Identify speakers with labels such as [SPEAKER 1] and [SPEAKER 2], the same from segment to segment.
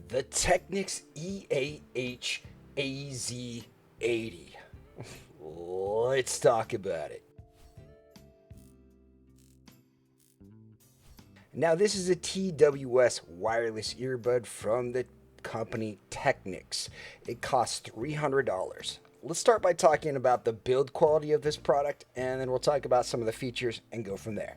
[SPEAKER 1] The Technics EAH AZ80. Let's talk about it. Now, this is a TWS wireless earbud from the company Technics. It costs $300. Let's start by talking about the build quality of this product, and then we'll talk about some of the features and go from there.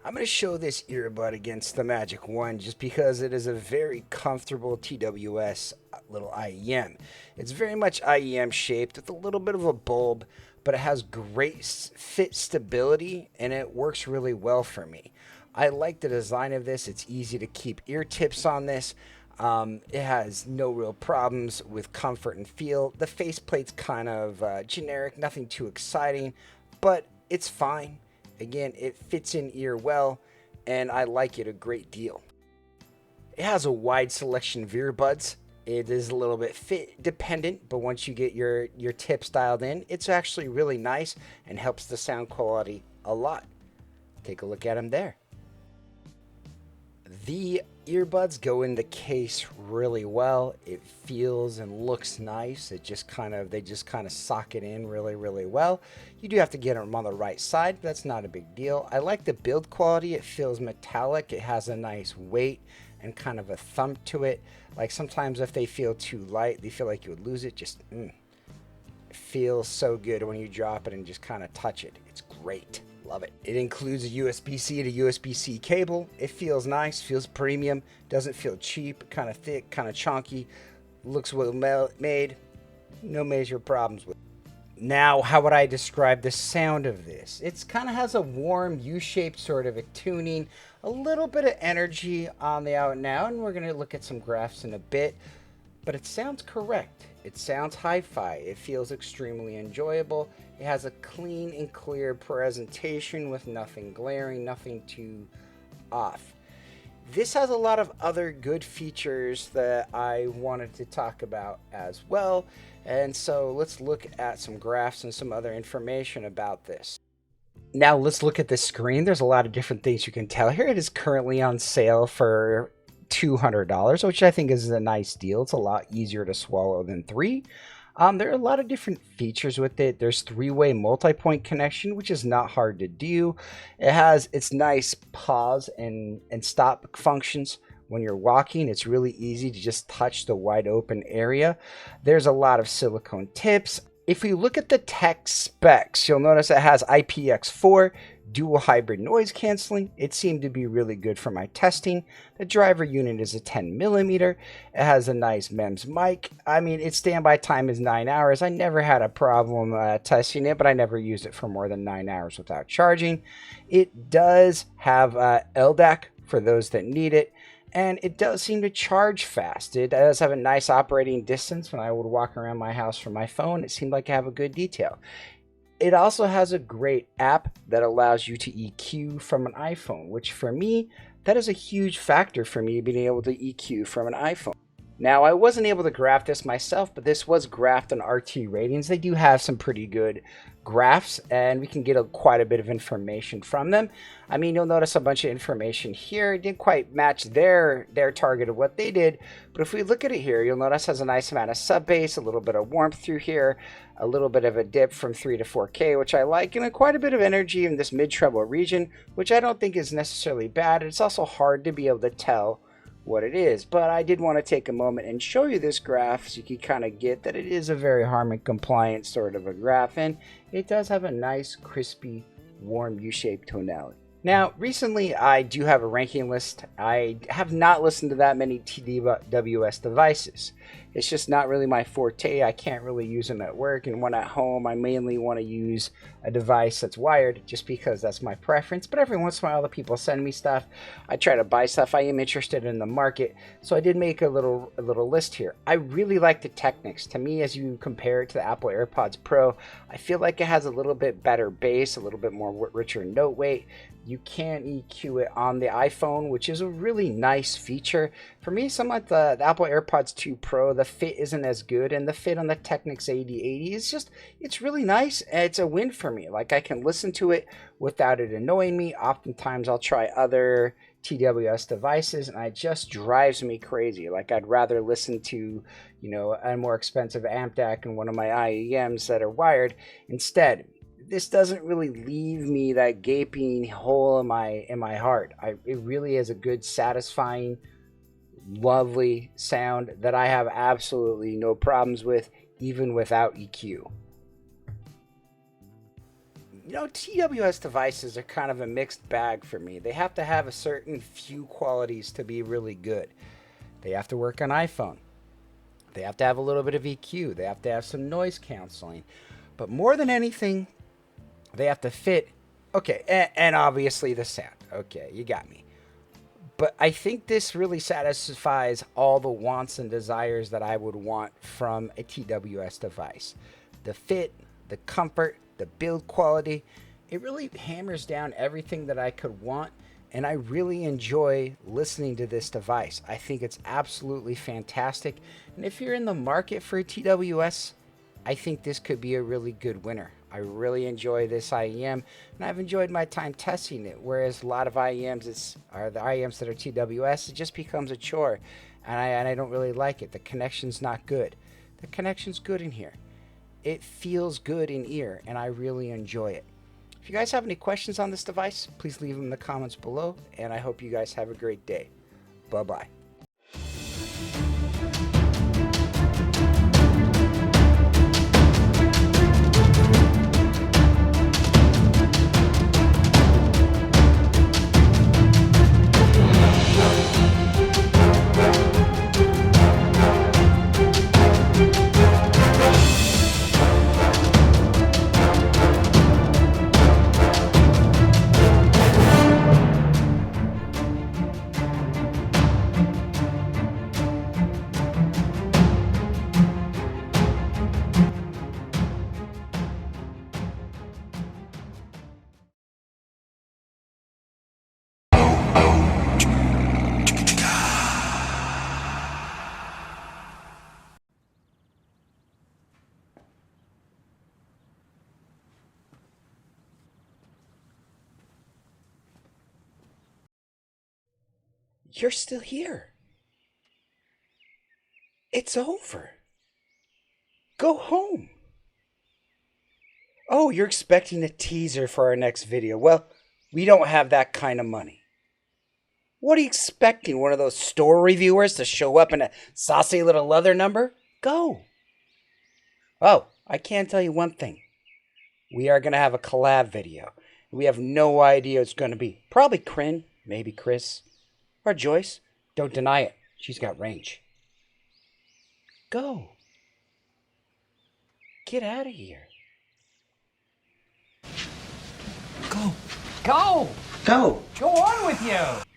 [SPEAKER 1] I'm going to show this earbud against the Magic One just because it is a very comfortable TWS little IEM. It's very much IEM shaped with a little bit of a bulb, but it has great fit stability and it works really well for me. I like the design of this. It's easy to keep ear tips on this. It has no real problems with comfort and feel. The faceplate's kind of generic, nothing too exciting, but it's fine. Again, it fits in ear well, and I like it a great deal. It has a wide selection of earbuds. It is a little bit fit dependent, but once you get your tips dialed in, it's actually really nice and helps the sound quality a lot. Take a look at them there. The earbuds go in the case really well. It feels and looks nice. They just kind of sock it in really well. You do have to get them on the right side, but that's not a big deal. I like the build quality. It feels metallic. It has a nice weight and kind of a thump to it. Like sometimes if they feel too light, they feel like you would lose it. It feels so good when you drop it and just kind of touch it. It's great. Love it. It includes a USB-C to USB-C cable. It feels nice, feels premium, doesn't feel cheap, kind of thick, kind of chunky, looks well made, no major problems with it. Now, how would I describe the sound of this? It kind of has a warm U-shaped sort of a tuning, a little bit of energy on the out and out, and we're going to look at some graphs in a bit, but it sounds correct. It sounds hi-fi. It feels extremely enjoyable. It has a clean and clear presentation with nothing glaring, nothing too off. This has a lot of other good features that I wanted to talk about as well. And so let's look at some graphs and some other information about this. Now let's look at the screen. There's a lot of different things you can tell here. It is currently on sale for $200, which I think is a nice deal. It's a lot easier to swallow than three. There are a lot of different features with it. There's three-way multi-point connection, which is not hard to do. It has its nice pause and stop functions when you're walking. It's really easy to just touch the wide open area. There's a lot of silicone tips. If we look at the tech specs, you'll notice it has IPX4, dual hybrid noise canceling. It seemed to be really good for my testing. The driver unit is a 10mm. It has a nice MEMS mic. I mean, its standby time is 9 hours. I never had a problem testing it, but I never used it for more than 9 hours without charging. It does have LDAC for those that need it. And it does seem to charge fast. It does have a nice operating distance. When I would walk around my house from my phone, it seemed like I have a good detail. It also has a great app that allows you to EQ from an iPhone, which for me, that is a huge factor for me being able to EQ from an iPhone. Now, I wasn't able to graph this myself, but this was graphed on RT Ratings. They do have some pretty good graphs, and we can get quite a bit of information from them. I mean, you'll notice a bunch of information here. It didn't quite match their target of what they did, but if we look at it here, you'll notice it has a nice amount of sub bass, a little bit of warmth through here, a little bit of a dip from 3 to 4K, which I like, and quite a bit of energy in this mid-treble region, which I don't think is necessarily bad. It's also hard to be able to tell what it is, but I did want to take a moment and show you this graph so you can kind of get that it is a very Harman compliant sort of a graph, and it does have a nice crispy warm U-shaped tonality. Now recently I do have a ranking list. I have not listened to that many TWS devices. It's just not really my forte. I can't really use them at work, and when at home I mainly want to use a device that's wired just because that's my preference. But every once in a while the people send me stuff. I try to buy stuff. I am interested in the market, so I did make a little list here. I really like the Technics. To me, as you compare it to the Apple AirPods Pro, I feel like it has a little bit better bass, a little bit more richer note weight. You can EQ it on the iPhone, which is a really nice feature. For me, some like the Apple AirPods 2 Pro, the fit isn't as good, and the fit on the Technics AZ80 is it's really nice. It's a win for me. Like, I can listen to it without it annoying me. Oftentimes I'll try other TWS devices, and it just drives me crazy. Like, I'd rather listen to, you know, a more expensive amp deck and one of my IEMs that are wired instead. This doesn't really leave me that gaping hole in my heart. It really is a good, satisfying, lovely sound that I have absolutely no problems with, even without EQ. You know, TWS devices are kind of a mixed bag for me. They have to have a certain few qualities to be really good. They have to work on iPhone. They have to have a little bit of EQ. They have to have some noise canceling. But more than anything, they have to fit. Okay, and obviously the sound. Okay, you got me. But I think this really satisfies all the wants and desires that I would want from a TWS device. The fit, the comfort, the build quality, it really hammers down everything that I could want, and I really enjoy listening to this device. I think it's absolutely fantastic, and if you're in the market for a TWS, I think this could be a really good winner. I really enjoy this IEM, and I've enjoyed my time testing it, whereas a lot of IEMs, are the IEMs that are TWS, it just becomes a chore, and I don't really like it. The connection's not good. The connection's good in here. It feels good in ear, and I really enjoy it. If you guys have any questions on this device, please leave them in the comments below, and I hope you guys have a great day. Bye-bye. You're still here. It's over. Go home. Oh, you're expecting a teaser for our next video. Well, we don't have that kind of money. What are you expecting? One of those store reviewers to show up in a saucy little leather number? Go. Oh, I can tell you one thing. We are going to have a collab video. We have no idea what it's going to be. Probably Kryn, maybe Chris, or Joyce. Don't deny it. She's got range. Go. Get out of here. Go.
[SPEAKER 2] Go!
[SPEAKER 1] Go.
[SPEAKER 2] Go on with you!